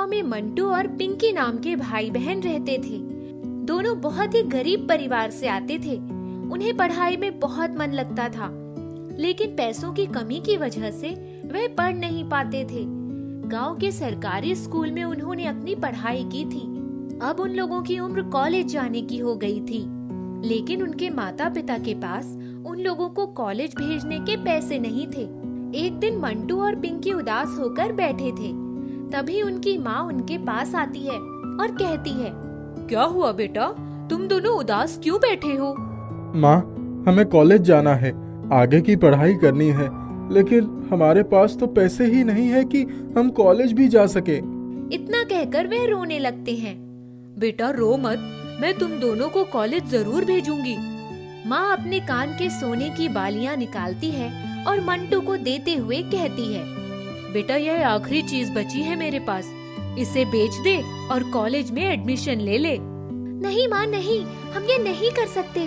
गांव में मंटू और पिंकी नाम के भाई बहन रहते थे। दोनों बहुत ही गरीब परिवार से आते थे। उन्हें पढ़ाई में बहुत मन लगता था, लेकिन पैसों की कमी की वजह से वह पढ़ नहीं पाते थे। गांव के सरकारी स्कूल में उन्होंने अपनी पढ़ाई की थी। अब उन लोगों की उम्र कॉलेज जाने की हो गई थी, लेकिन उनके माता पिता के पास उन लोगों को कॉलेज भेजने के पैसे नहीं थे। एक दिन मंटू और पिंकी उदास होकर बैठे थे। तभी उनकी माँ उनके पास आती है और कहती है, क्या हुआ बेटा, तुम दोनों उदास क्यों बैठे हो? माँ, हमें कॉलेज जाना है, आगे की पढ़ाई करनी है, लेकिन हमारे पास तो पैसे ही नहीं है कि हम कॉलेज भी जा सके। इतना कहकर वह रोने लगते हैं। बेटा रो मत, मैं तुम दोनों को कॉलेज जरूर भेजूंगी। माँ अपने कान के सोने की बालियाँ निकालती है और मंटू को देते हुए कहती है, बेटा यह आखिरी चीज बची है मेरे पास, इसे बेच दे और कॉलेज में एडमिशन ले ले। नहीं माँ नहीं, हम ये नहीं कर सकते।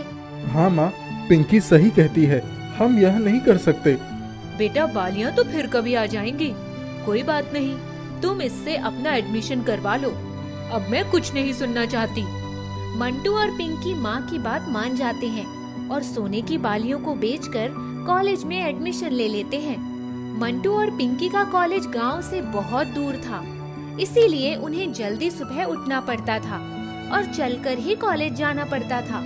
हाँ माँ, पिंकी सही कहती है, हम यह नहीं कर सकते। बेटा बालियाँ तो फिर कभी आ जाएंगी, कोई बात नहीं, तुम इससे अपना एडमिशन करवा लो। अब मैं कुछ नहीं सुनना चाहती। मंटू और पिंकी माँ की बात मान जाते हैं और सोने की बालियों को बेचकर कॉलेज में एडमिशन ले लेते हैं। मंटू और पिंकी का कॉलेज गांव से बहुत दूर था, इसीलिए उन्हें जल्दी सुबह उठना पड़ता था और चलकर ही कॉलेज जाना पड़ता था।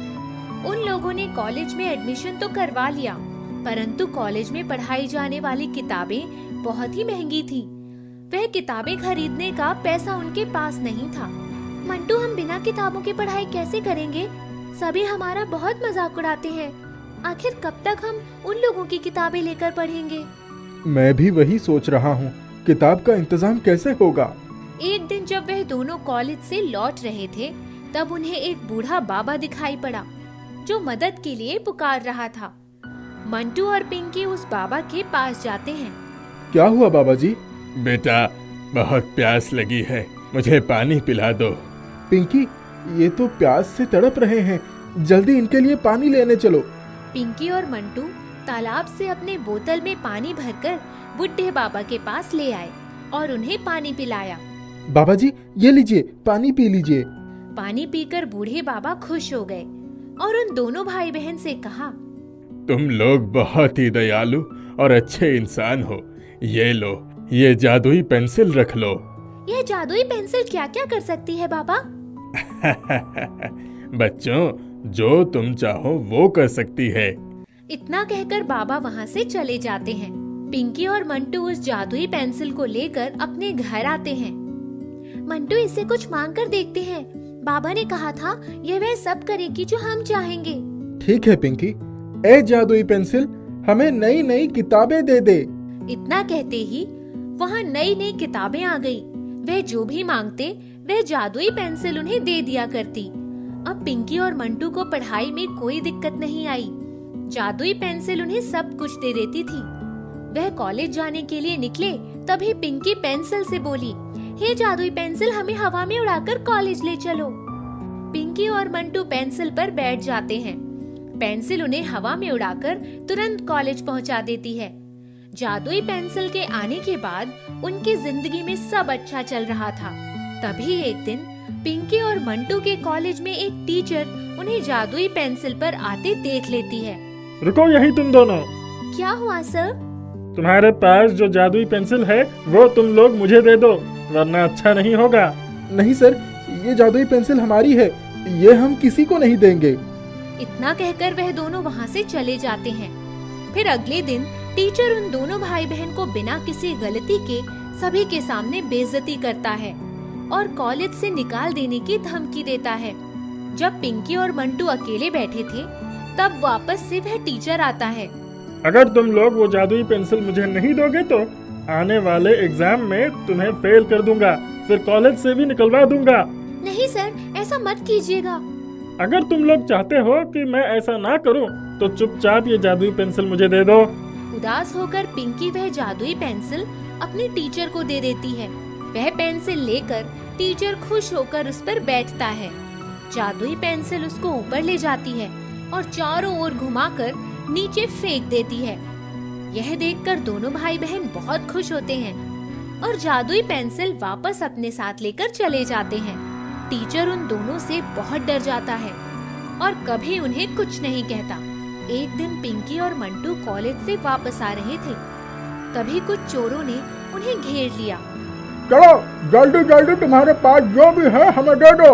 उन लोगों ने कॉलेज में एडमिशन तो करवा लिया, परंतु कॉलेज में पढ़ाई जाने वाली किताबें बहुत ही महंगी थी। वह किताबें खरीदने का पैसा उनके पास नहीं था। मंटू, हम बिना किताबों की पढ़ाई कैसे करेंगे? सभी हमारा बहुत मजाक उड़ाते हैं। आखिर कब तक हम उन लोगों की किताबें लेकर पढ़ेंगे? मैं भी वही सोच रहा हूँ, किताब का इंतजाम कैसे होगा? एक दिन जब वह दोनों कॉलेज से लौट रहे थे, तब उन्हें एक बूढ़ा बाबा दिखाई पड़ा जो मदद के लिए पुकार रहा था। मंटू और पिंकी उस बाबा के पास जाते हैं। क्या हुआ बाबा जी? बेटा, बहुत प्यास लगी है, मुझे पानी पिला दो। पिंकी, ये तो प्यास से तड़प रहे हैं, जल्दी इनके लिए पानी लेने चलो। पिंकी और मंटू तालाब से अपने बोतल में पानी भरकर बुढ़े बाबा के पास ले आए और उन्हें पानी पिलाया। बाबा जी, ये लीजिए, पानी पी लीजिए। पानी पीकर बूढ़े बाबा खुश हो गए और उन दोनों भाई बहन से कहा, तुम लोग बहुत ही दयालु और अच्छे इंसान हो। ये लो, ये जादुई पेंसिल रख लो। यह जादुई पेंसिल क्या क्या कर सकती है बाबा? बच्चों, जो तुम चाहो वो कर सकती है। इतना कहकर बाबा वहाँ से चले जाते हैं। पिंकी और मंटू उस जादुई पेंसिल को लेकर अपने घर आते हैं। मंटू, इससे कुछ मांग कर देखते हैं, बाबा ने कहा था ये वह सब करेगी जो हम चाहेंगे। ठीक है पिंकी, ए जादुई पेंसिल, हमें नई नई किताबें दे दे। इतना कहते ही वहाँ नई नई किताबें आ गई। वह जो भी मांगते वह जादुई पेंसिल उन्हें दे दिया करती। अब पिंकी और मंटू को पढ़ाई में कोई दिक्कत नहीं आई। जादुई पेंसिल उन्हें सब कुछ दे देती थी। वह कॉलेज जाने के लिए निकले, तभी पिंकी पेंसिल से बोली, हे जादुई पेंसिल, हमें हवा में उड़ाकर कॉलेज ले चलो। पिंकी और मंटू पेंसिल पर बैठ जाते हैं। पेंसिल उन्हें हवा में उड़ाकर तुरंत कॉलेज पहुंचा देती है। जादुई पेंसिल के आने के बाद उनकी जिंदगी में सब अच्छा चल रहा था। तभी एक दिन पिंकी और मंटू के कॉलेज में एक टीचर उन्हें जादुई पेंसिल पर आते देख लेती है। रुको यही तुम दोनों। क्या हुआ सर? तुम्हारे पास जो जादुई पेंसिल है वो तुम लोग मुझे दे दो, वरना अच्छा नहीं होगा। नहीं सर, ये जादुई पेंसिल हमारी है, ये हम किसी को नहीं देंगे। इतना कहकर वह दोनों वहाँ से चले जाते हैं। फिर अगले दिन टीचर उन दोनों भाई बहन को बिना किसी गलती के सभी के सामने बेइज्जती करता है और कॉलेज से निकाल देने की धमकी देता है। जब पिंकी और मंटू अकेले बैठे थे, तब वापस से वह टीचर आता है। अगर तुम लोग वो जादुई पेंसिल मुझे नहीं दोगे तो आने वाले एग्जाम में तुम्हें फेल कर दूंगा, फिर कॉलेज से भी निकलवा दूंगा। नहीं सर, ऐसा मत कीजिएगा। अगर तुम लोग चाहते हो कि मैं ऐसा ना करूं, तो चुपचाप ये जादुई पेंसिल मुझे दे दो। उदास होकर पिंकी वह जादुई पेंसिल अपनी टीचर को दे देती है। वह पेंसिल लेकर टीचर खुश होकर उस पर बैठता है। जादुई पेंसिल उसको ऊपर ले जाती है और चारों ओर घुमाकर नीचे फेंक देती है। यह देखकर दोनों भाई बहन बहुत खुश होते हैं और जादुई पेंसिल वापस अपने साथ लेकर चले जाते हैं। टीचर उन दोनों से बहुत डर जाता है और कभी उन्हें कुछ नहीं कहता। एक दिन पिंकी और मंटू कॉलेज से वापस आ रहे थे, तभी कुछ चोरों ने उन्हें घेर लिया। चलो जल्दी जल्दी, तुम्हारे पास जो भी है हमें दे दो।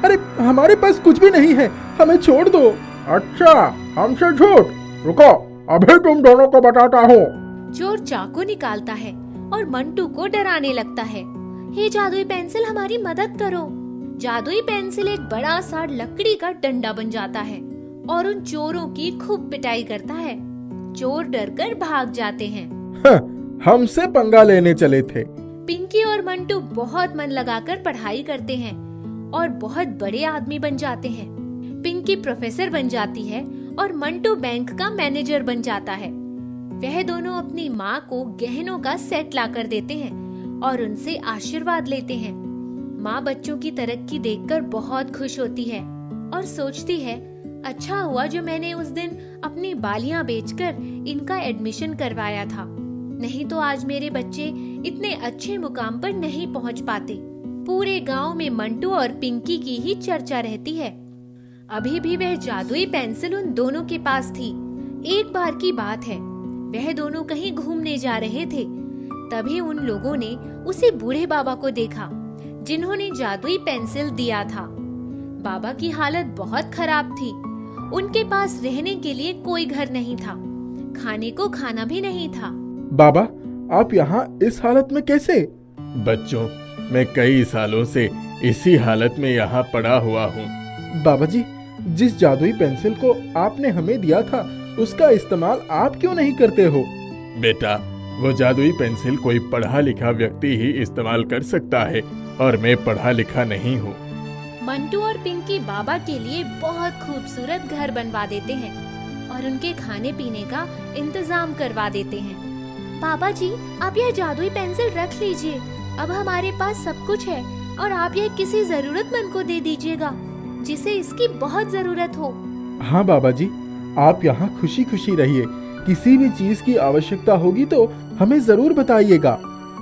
अरे हमारे पास कुछ भी नहीं है, हमें छोड़ दो। अच्छा, हमसे झूठ? रुको, अभी तुम दोनों को बताता हूँ। चोर चाकू निकालता है और मंटू को डराने लगता है। हे जादुई पेंसिल, हमारी मदद करो। जादुई पेंसिल एक बड़ा सा लकड़ी का डंडा बन जाता है और उन चोरों की खूब पिटाई करता है। चोर डरकर भाग जाते हैं। हमसे पंगा लेने चले थे। पिंकी और मंटू बहुत मन लगाकर पढ़ाई करते हैं और बहुत बड़े आदमी बन जाते हैं। पिंकी प्रोफेसर बन जाती है और मंटू बैंक का मैनेजर बन जाता है। वह दोनों अपनी माँ को गहनों का सेट लाकर देते हैं और उनसे आशीर्वाद लेते हैं। माँ बच्चों की तरक्की देखकर बहुत खुश होती है और सोचती है, अच्छा हुआ जो मैंने उस दिन अपनी बालियां बेचकर इनका एडमिशन करवाया था, नहीं तो आज मेरे बच्चे इतने अच्छे मुकाम पर नहीं पहुंच पाते। पूरे गांव में मंटू और पिंकी की ही चर्चा रहती है। अभी भी वह जादुई पेंसिल उन दोनों के पास थी। एक बार की बात है, वह दोनों कहीं घूमने जा रहे थे, तभी उन लोगों ने उसी बूढ़े बाबा को देखा जिन्होंने जादुई पेंसिल दिया था। बाबा की हालत बहुत खराब थी। उनके पास रहने के लिए कोई घर नहीं था, खाने को खाना भी नहीं था। बाबा, आप यहाँ इस हालत में कैसे? बच्चों, मैं कई सालों से इसी हालत में यहाँ पड़ा हुआ हूँ। बाबा जी, जिस जादुई पेंसिल को आपने हमें दिया था, उसका इस्तेमाल आप क्यों नहीं करते हो? बेटा, वो जादुई पेंसिल कोई पढ़ा लिखा व्यक्ति ही इस्तेमाल कर सकता है और मैं पढ़ा लिखा नहीं हूँ। मंटू और पिंकी बाबा के लिए बहुत खूबसूरत घर बनवा देते हैं और उनके खाने पीने का इंतजाम करवा देते हैं। बाबा जी, आप यह जादुई पेंसिल रख लीजिए। अब हमारे पास सब कुछ है और आप यह किसी जरूरतमंद को दे दीजिएगा जिसे इसकी बहुत जरूरत हो। हाँ बाबा जी, आप यहाँ खुशी खुशी रहिए। किसी भी चीज की आवश्यकता होगी तो हमें जरूर बताइएगा।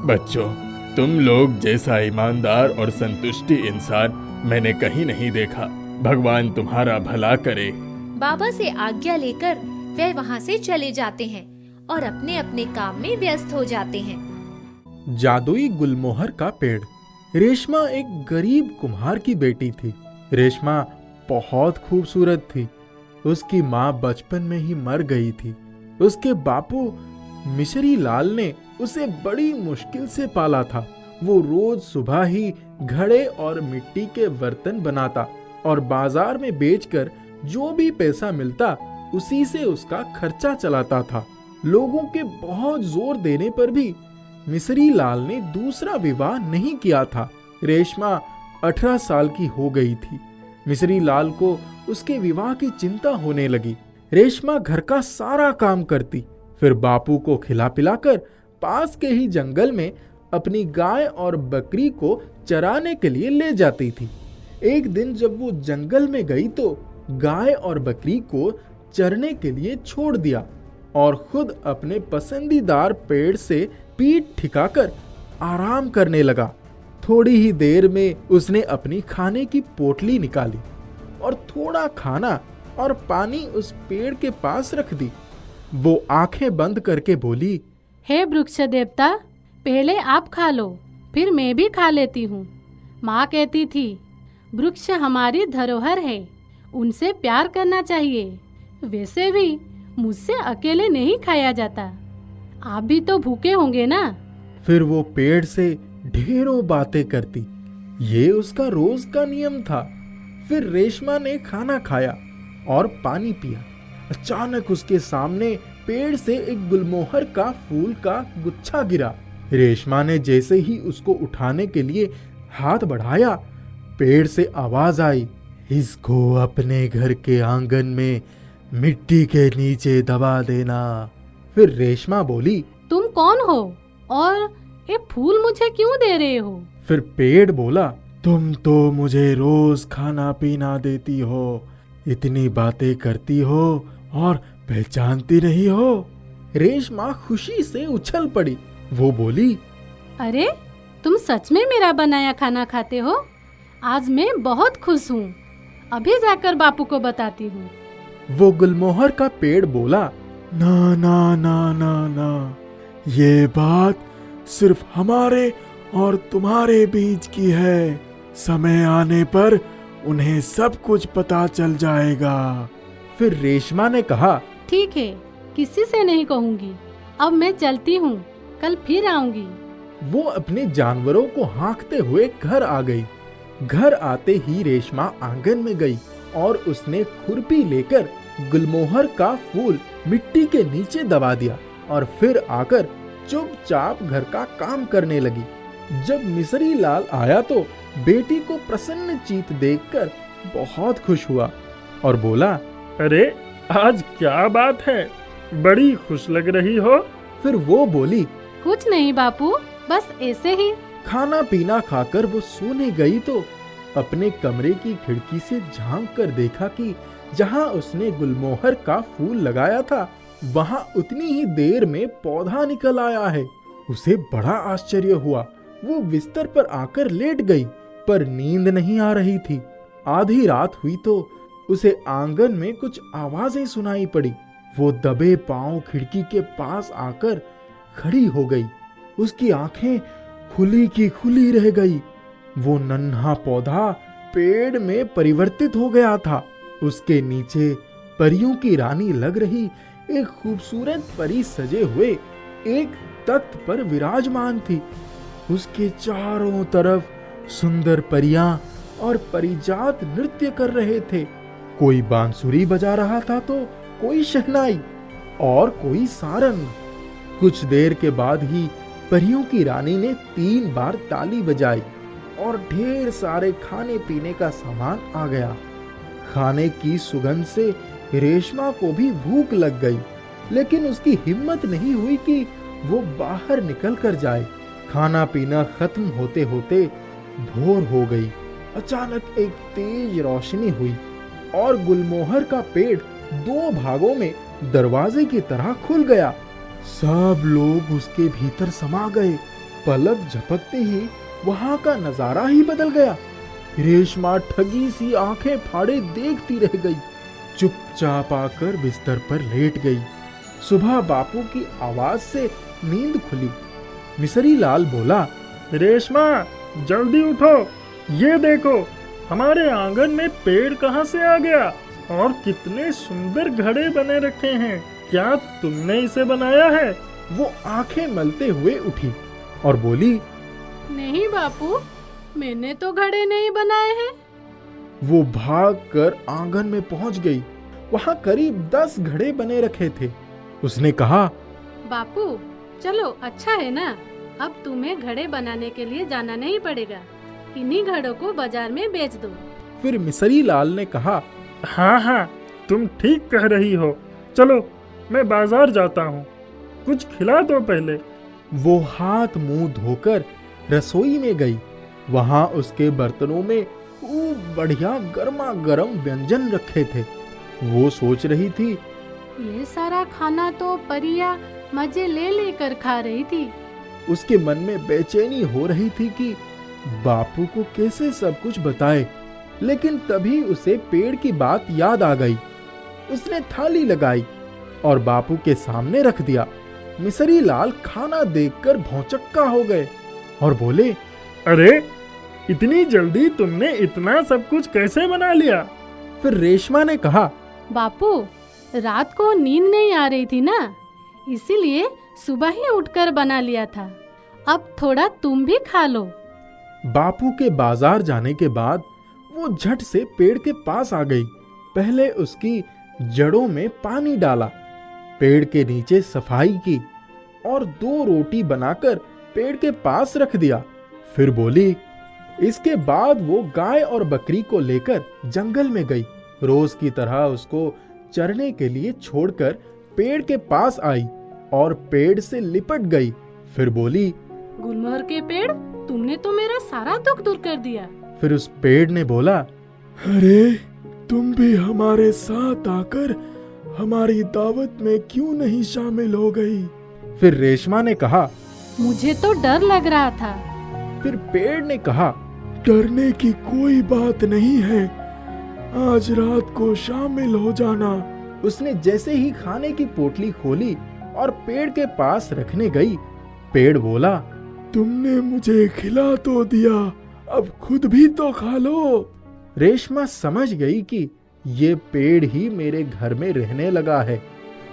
बच्चों, तुम लोग जैसा ईमानदार और संतुष्टि इंसान मैंने कहीं नहीं देखा। भगवान तुम्हारा भला करे। बाबा से आज्ञा लेकर वे वहाँ से चले जाते हैं और अपने अपने काम में व्यस्त हो जाते हैं। जादुई गुलमोहर का पेड़। रेशमा एक गरीब कुम्हार की बेटी थी। रेशमा बहुत खूबसूरत थी। उसकी माँ बचपन में ही मर गई थी। उसके बापू मिशरी लाल ने उसे बड़ी मुश्किल से पाला था। वो रोज सुबह ही घड़े और मिट्टी के बर्तन बनाता और बाजार में बेचकर जो भी पैसा मिलता उसी से उसका खर्चा चलाता था। लोगों के बहुत जोर देने पर भी मिसरी लाल ने दूसरा विवाह नहीं किया था। रेशमा 18 साल की हो गई थी। मिसरी लाल को उसके विवाह की चिंता होने लगी। रेशमा घर का सारा काम करती, फिर बापू को खिला पिलाकर पास के ही जंगल में अपनी गाय और बकरी को चराने के लिए ले जाती थी। एक दिन जब वो जंगल में गई तो गाय और बकरी को चरने के लिए छोड़ दिया और खुद अपने पसंदीदार पेड़ से पीठ ठिकाकर आराम करने लगा। थोड़ी ही देर में उसने अपनी खाने की पोटली निकाली और थोड़ा खाना और पानी उस पेड़ के पास रख दी। वो आंखें बंद करके बोली, हे वृक्ष देवता, पहले आप खा लो, फिर मैं भी खा लेती हूँ। माँ कहती थी, वृक्ष हमारी धरोहर है, उनसे प्यार करना चाहिए। वैसे भी मुझसे अकेले नहीं खाया जाता। आप भी तो भूखे होंगे ना। फिर वो पेड़ से ढेरों बातें करती। ये उसका रोज का नियम था। फिर रेशमा ने खाना खाया और पानी पिया। अचानक उसके सामने पेड़ से एक गुलमोहर का फूल का गुच्छा गिरा। रेशमा ने जैसे ही उसको उठाने के लिए हाथ बढ़ाया, पेड़ से आवाज आई, इसको अपने घर के आंगन में मिट्टी के नीचे दबा देना। फिर रेशमा बोली, तुम कौन हो और ये फूल मुझे क्यों दे रहे हो? फिर पेड़ बोला, तुम तो मुझे रोज खाना पीना देती हो, इतनी बातें करती हो और पहचानती नहीं हो। रेशमा खुशी से उछल पड़ी। वो बोली, अरे, तुम सच में मेरा बनाया खाना खाते हो? आज मैं बहुत खुश हूँ। अभी जाकर बापू को बताती हूँ। वो गुलमोहर का पेड़ बोला, ना ना ना ना ना, ये बात सिर्फ हमारे और तुम्हारे बीच की है। समय आने पर उन्हें सब कुछ पता चल जाएगा। फिर रेशमा ने कहा, ठीक है, किसी से नहीं कहूँगी। अब मैं चलती हूँ, कल फिर आऊंगी। वो अपने जानवरों को हाँकते हुए घर आ गई। घर आते ही रेशमा आंगन में गई और उसने खुरपी लेकर गुलमोहर का फूल मिट्टी के नीचे दबा दिया और फिर आकर चुपचाप घर का काम करने लगी। जब मिसरी लाल आया तो बेटी को प्रसन्न चीत देखकर बहुत खुश हुआ और बोला, अरे, आज क्या बात है, बड़ी खुश लग रही हो। फिर वो बोली, कुछ नहीं बापू, बस ऐसे ही। खाना पीना खाकर वो सोने गई तो अपने कमरे की खिड़की से झांक कर देखा कि जहां उसने गुलमोहर का फूल लगाया था वहां उतनी ही देर में पौधा निकल आया है। उसे बड़ा आश्चर्य हुआ। वो बिस्तर पर आकर लेट गई, पर नींद नहीं आ रही थी। आधी रात हुई तो उसे आंगन में कुछ आवाजें सुनाई पड़ी। वो दबे पांव खिड़की के पास आकर खड़ी हो गई। उसकी आंखें खुली की खुली रह गई। वो नन्हा पौधा पेड़ में परिवर्तित हो गया था। उसके नीचे परियों की रानी लग रही एक खूबसूरत परी सजे हुए एक तख्त पर विराजमान थी। उसके चारों तरफ सुंदर परियां और परिजात नृत्य कर रहे थे। कोई बांसुरी बजा रहा था तो कोई शहनाई और कोई सारंग। कुछ देर के बाद ही परियों की रानी ने 3 बार ताली बजाई और ढेर सारे खाने पीने का सामान आ गया। खाने की सुगंध से रेशमा को भी भूख लग गई, लेकिन उसकी हिम्मत नहीं हुई कि वो बाहर निकल कर जाए। खाना पीना खत्म होते होते भोर हो गई। अचानक एक तेज रोशनी हुई और गुलमोहर का पेड़ 2 भागों में दरवाजे की तरह खुल गया। सब लोग उसके भीतर समा गए। पलक झपकते ही वहां का नजारा ही बदल गया। रेशमा ठगी सी आंखें फाड़े देखती रह गई। चुपचाप आकर बिस्तर पर लेट गई। सुबह बापू की आवाज से नींद खुली। मिसरी लाल बोला, रेशमा, जल्दी उठो, ये देखो हमारे आंगन में पेड़ कहाँ से आ गया और कितने सुंदर घड़े बने रखे हैं। क्या तुमने इसे बनाया है? वो आंखें मलते हुए उठी और बोली, नहीं बापू, मैंने तो घड़े नहीं बनाए हैं। वो भागकर आंगन में पहुंच गई। वहां करीब 10 घड़े बने रखे थे। उसने कहा, बापू चलो, अच्छा है ना, अब तुम्हें घड़े बनाने के लिए जाना नहीं पड़ेगा। इन्हीं घड़ों को बाजार में बेच दो। फिर मिसरी लाल ने कहा, हाँ हाँ, तुम ठीक कह रही हो। चलो, मैं बाजार जाता हूँ, कुछ खिला दो पहले। वो हाथ मुंह धोकर रसोई में गई। वहां उसके बर्तनों में खूब बढ़िया गर्मा गर्म व्यंजन रखे थे। वो सोच रही थी, ये सारा खाना तो परिया मजे ले लेकर खा रही थी। उसके मन में बेचैनी हो रही थी कि बापू को कैसे सब कुछ बताए। लेकिन तभी उसे पेड़ की बात याद आ गई। उसने थाली लगाई और बापू के सामने रख दिया। मिसरी लाल खाना देखकर भौचक्का हो गए और बोले, अरे, इतनी जल्दी तुमने इतना सब कुछ कैसे बना लिया? फिर रेशमा ने कहा, बापू, रात को नींद नहीं आ रही थी ना, इसीलिए सुबह ही उठकर बना लिया था। अब थोड़ा तुम भी खा लो। बापू के बाजार जाने के बाद वो झट से पेड़ के पास आ गई। पहले उसकी जड़ों में पानी डाला, पेड़ के नीचे सफाई की और 2 रोटी बनाकर पेड़ के पास रख दिया। फिर बोली, इसके बाद वो गाय और बकरी को लेकर जंगल में गई। रोज की तरह उसको चरने के लिए छोड़कर पेड़ के पास आई और पेड़ से लिपट गई। फिर बोली, गुलमोहर के पेड़, तुमने तो मेरा सारा दुख दूर कर दिया। फिर उस पेड़ ने बोला, अरे, तुम भी हमारे साथ आकर हमारी दावत में क्यों नहीं शामिल हो गई? फिर रेशमा ने कहा, मुझे तो डर लग रहा था। फिर पेड़ ने कहा, डरने की कोई बात नहीं है, आज रात को शामिल हो जाना। उसने जैसे ही खाने की पोटली खोली और पेड़ के पास रखने गई, पेड़ बोला, तुमने मुझे खिला तो दिया, अब खुद भी तो खा लो। रेशमा समझ गई कि ये पेड़ ही मेरे घर में रहने लगा है।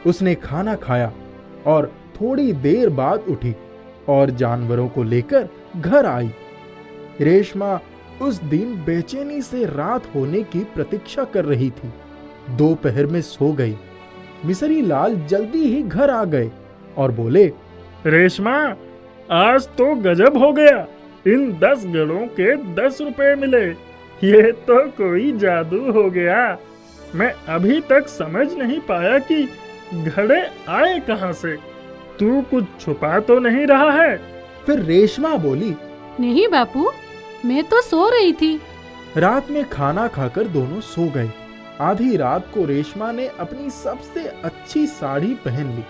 उसने खाना खाया और थोड़ी देर बाद उठी और जानवरों को लेकर घर आई। रेशमा उस दिन बेचैनी से रात होने की प्रतीक्षा कर रही थी। दोपहर में सो गई। मिसरी लाल जल्दी ही घर आ गए और बोले, रेशमा, आज तो गजब हो गया, इन 10 घड़ों के 10 रुपए मिले। ये तो कोई जादू हो गया। मैं अभी तक समझ नहीं पाया कि घड़े आए कहाँ से। तू कुछ छुपा तो नहीं रहा है? फिर रेशमा बोली, नहीं बापू, मैं तो सो रही थी। रात में खाना खाकर दोनों सो गए। आधी रात को रेशमा ने अपनी सबसे अच्छी साड़ी पहन ली,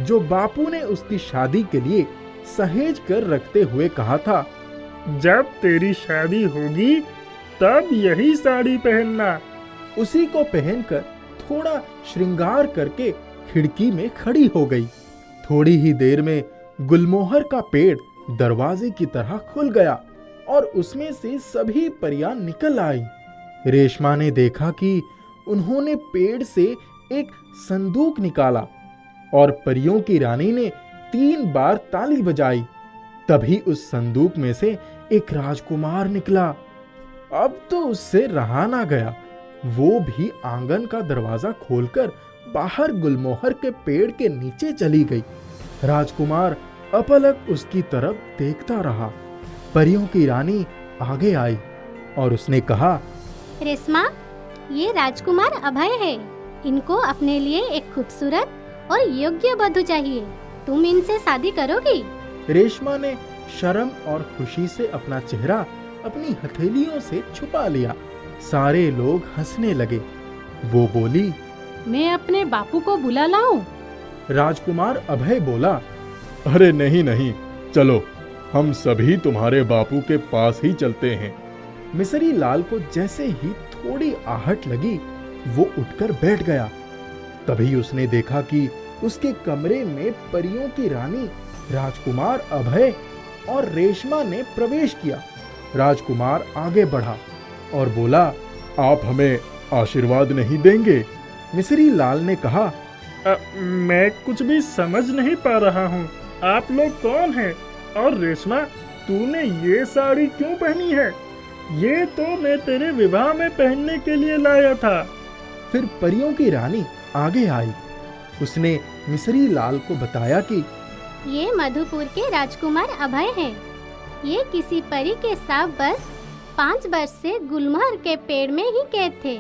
जो बापू ने उसकी शादी के लिए सहेज कर रखते हुए कहा था, जब तेरी शादी होगी तब यही साड़ी पहनना। उसी को पहनकर थोड़ा श्रृंगार करके खिड़की में खड़ी हो गई। थोड़ी ही देर में गुलमोहर का पेड़ दरवाजे की तरह खुल गया और उसमें से सभी परियां निकल आई। रेशमा ने देखा कि उन्होंने पेड़ से एक संदूक निकाला और परियों की रानी ने 3 बार ताली बजाई। तभी उस संदूक में से एक राजकुमार निकला। अब तो उससे रहा ना गया। वो भी आंगन का दरवाजा खोलकर बाहर गुलमोहर के पेड़ के नीचे चली गई। राजकुमार अपलक उसकी तरफ देखता रहा। परियों की रानी आगे आई और उसने कहा, रेशमा, ये राजकुमार अभय है। इनको अपने लिए एक खूबसूरत और योग्य वधू चाहिए। तुम इनसे शादी करोगी? रेशमा ने शर्म और खुशी से अपना चेहरा अपनी हथेलियों से छुपा लिया। सारे लोग हंसने लगे। वो बोली, मैं अपने बापू को बुला लाऊं? राजकुमार अभय बोला, अरे नहीं नहीं, चलो हम सभी तुम्हारे बापू के पास ही चलते हैं। मिसरी लाल को जैसे ही थोड़ी आहट लगी, वो उठकर बैठ गया। तभी उसने देखा कि उसके कमरे में परियों की रानी, राजकुमार अभय और रेशमा ने प्रवेश किया। राजकुमार आगे बढ़ा और बोला, आप हमें आशीर्वाद नहीं देंगे? मिसरी लाल ने कहा, मैं कुछ भी समझ नहीं पा रहा हूँ। आप लोग कौन हैं? और रेशमा, तूने ये साड़ी क्यों पहनी है? ये तो मैं तेरे विवाह में पहनने के लिए लाया था। फिर परियों की रानी आगे आई। उसने मिसरी लाल को बताया कि ये मधुपुर के राजकुमार अभय हैं। ये किसी परी के साथ बस 5 वर्ष से गुलमोहर के पेड़ में ही कैद थे।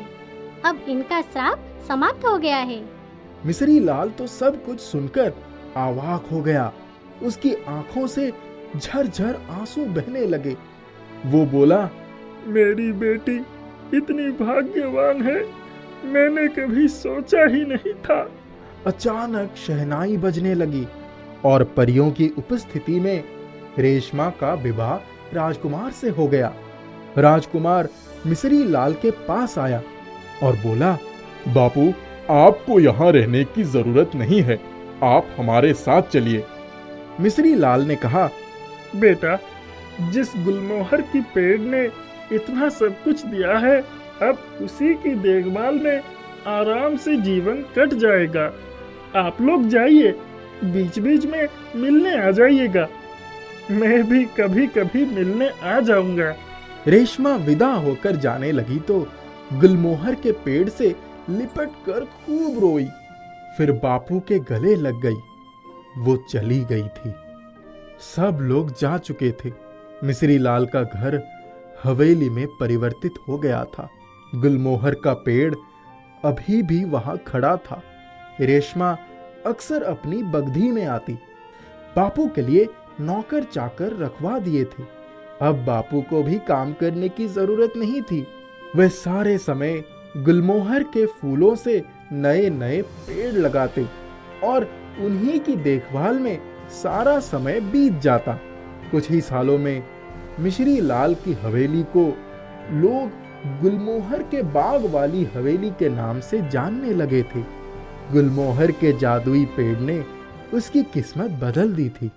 अब इनका श्राप समाप्त हो गया है। मिसरी लाल तो सब कुछ सुनकर अवाक हो गया। उसकी आंखों से झरझर आंसू बहने लगे। वो बोला, मेरी बेटी इतनी भाग्यवान है, मैंने कभी सोचा ही नहीं था। अचानक शहनाई बजने लगी और परियों की उपस्थिति में रेशमा का विवाह राजकुमार से हो गया। राजकुमार मिसरी लाल के पास आया और बोला, बापू, आपको यहाँ रहने की जरूरत नहीं है, आप हमारे साथ चलिए। मिसरी लाल ने कहा, बेटा, जिस गुलमोहर की पेड़ ने इतना सब कुछ दिया है, अब उसी की देखभाल में आराम से जीवन कट जाएगा। आप लोग जाइए, बीच बीच में मिलने आ जाइएगा। मैं भी कभी कभी मिलने आ जाऊंगा। रेशमा विदा होकर जाने लगी तो गुलमोहर के पेड़ से लिपट कर खूब रोई। फिर बापू के गले लग गई। वो चली गई थी। सब लोग जा चुके थे। मिसरी लाल का घर हवेली में परिवर्तित हो गया था। गुलमोहर का पेड़ अभी भी वहां खड़ा था। रेशमा अक्सर अपनी बगधी में आती। बापू के लिए नौकर चाकर रखवा दिए थे। अब बापू को भी काम करने की जरूरत नहीं थी। वे सारे समय गुलमोहर के फूलों से नए नए पेड़ लगाते और उन्हीं की देखभाल में सारा समय बीत जाता। कुछ ही सालों में मिश्री लाल की हवेली को लोग गुलमोहर के बाग वाली हवेली के नाम से जानने लगे थे। गुलमोहर के जादुई पेड़ ने उसकी किस्मत बदल दी थी।